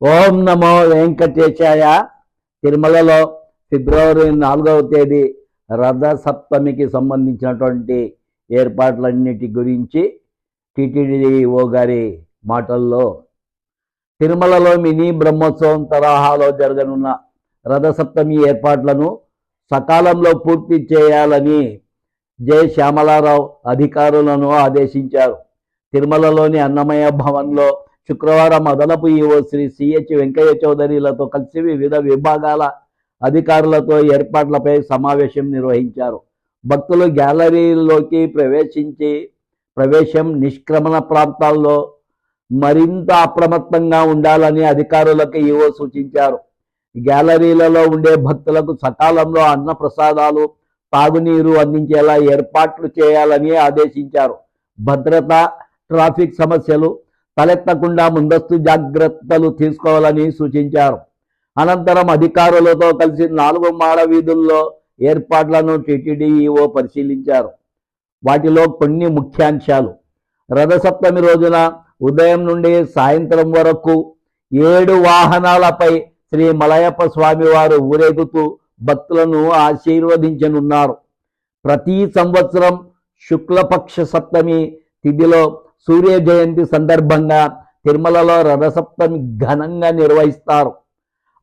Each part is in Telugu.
ఓం నమో వెంకటేశాయ. తిరుమలలో ఫిబ్రవరి 4వ తేదీ రథసప్తమికి సంబంధించినటువంటి ఏర్పాట్లన్నిటి గురించి టీటీడీఓ గారి మాటల్లో, తిరుమలలో మినీ బ్రహ్మోత్సవం తరహాలో జరగనున్న రథసప్తమి ఏర్పాట్లను సకాలంలో పూర్తి చేయాలని జె శ్యామలారావు అధికారులను ఆదేశించారు. తిరుమలలోని అన్నమయ్య భవన్లో శుక్రవారం అదనపు ఈవో శ్రీ సిహెచ్ వెంకయ్య చౌదరిలతో కలిసి వివిధ విభాగాల అధికారులతో ఏర్పాట్లపై సమావేశం నిర్వహించారు. భక్తులు గ్యాలరీలోకి ప్రవేశం నిష్క్రమణ ప్రాంతాల్లో మరింత అప్రమత్తంగా ఉండాలని అధికారులకు ఈవో సూచించారు. గ్యాలరీలలో ఉండే భక్తులకు సకాలంలో అన్న ప్రసాదాలు, తాగునీరు అందించేలా ఏర్పాట్లు చేయాలని ఆదేశించారు. భద్రత, ట్రాఫిక్ సమస్యలు తలెత్తకుండా ముందస్తు జాగ్రత్తలు తీసుకోవాలని సూచించారు. అనంతరం అధికారులతో కలిసి 4 మాడ వీధుల్లో ఏర్పాట్లను టీటీడీఓ పరిశీలించారు. వాటిలో కొన్ని ముఖ్యాంశాలు: రథసప్తమి రోజున ఉదయం నుండి సాయంత్రం వరకు 7 వాహనాలపై శ్రీ మలయప్ప స్వామివారు ఊరేగుతూ భక్తులను ఆశీర్వదించనున్నారు. ప్రతి సంవత్సరం శుక్లపక్ష సప్తమి తిథిలో సూర్య జయంతి సందర్భంగా తిరుమలలో రథసప్తమి ఘనంగా నిర్వహిస్తారు.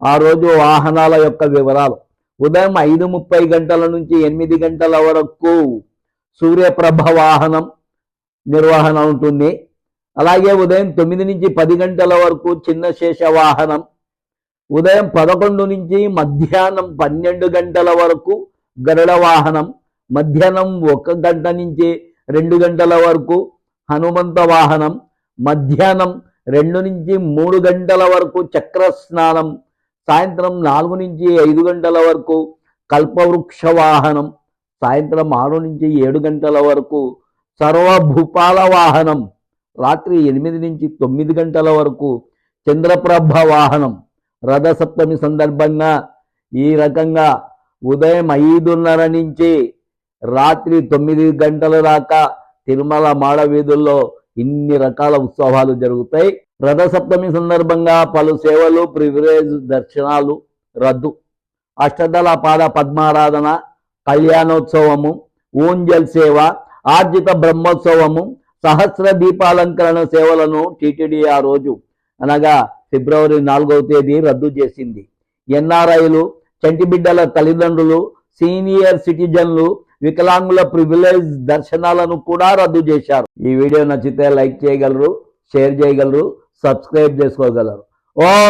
ఆ రోజు వాహనాల యొక్క వివరాలు: ఉదయం 5:30 గంటల నుంచి 8 గంటల వరకు సూర్యప్రభ వాహనం నిర్వహణ ఉంటుంది. అలాగే ఉదయం 9 నుంచి 10 గంటల వరకు చిన్న శేష వాహనం, ఉదయం 11 నుంచి మధ్యాహ్నం 12 గంటల వరకు గరుడ వాహనం, మధ్యాహ్నం 1 గంట నుంచి 2 గంటల వరకు హనుమంత వాహనం, మధ్యాహ్నం 2 నుంచి 3 గంటల వరకు చక్ర స్నానం, సాయంత్రం 4 నుంచి 5 గంటల వరకు కల్పవృక్ష వాహనం, సాయంత్రం 6 నుంచి 7 గంటల వరకు సర్వభూపాల వాహనం, రాత్రి 8 నుంచి 9 గంటల వరకు చంద్రప్రభ వాహనం. రథసప్తమి సందర్భంగా ఈ రకంగా ఉదయం 5:30 నుంచి రాత్రి 9 గంటల దాకా తిరుమల మాడ వీధుల్లో ఇన్ని రకాల ఉత్సవాలు జరుగుతాయి. రథసప్తమి సందర్భంగా పలు సేవలు, ప్రివిలేజ్ దర్శనాలు రద్దు. అష్టదళ పాద పద్మారాధన, కళ్యాణోత్సవము, ఊంజల్ సేవ, ఆర్జిత బ్రహ్మోత్సవము, సహస్ర దీపాలంకరణ సేవలను టీటీడీ ఆ రోజు అనగా ఫిబ్రవరి 4వ తేదీ రద్దు చేసింది. ఎన్ఆర్ఐలు, చంటిబిడ్డల తల్లిదండ్రులు, సీనియర్ సిటిజన్లు, వికలాంగుల ప్రివిలేజ్ దర్శనాలను కూడా రద్దు చేశారు. ఈ వీడియో నచ్చితే లైక్ చేయగలరు, షేర్ చేయగలరు, సబ్స్క్రైబ్ చేసుకోగలరు.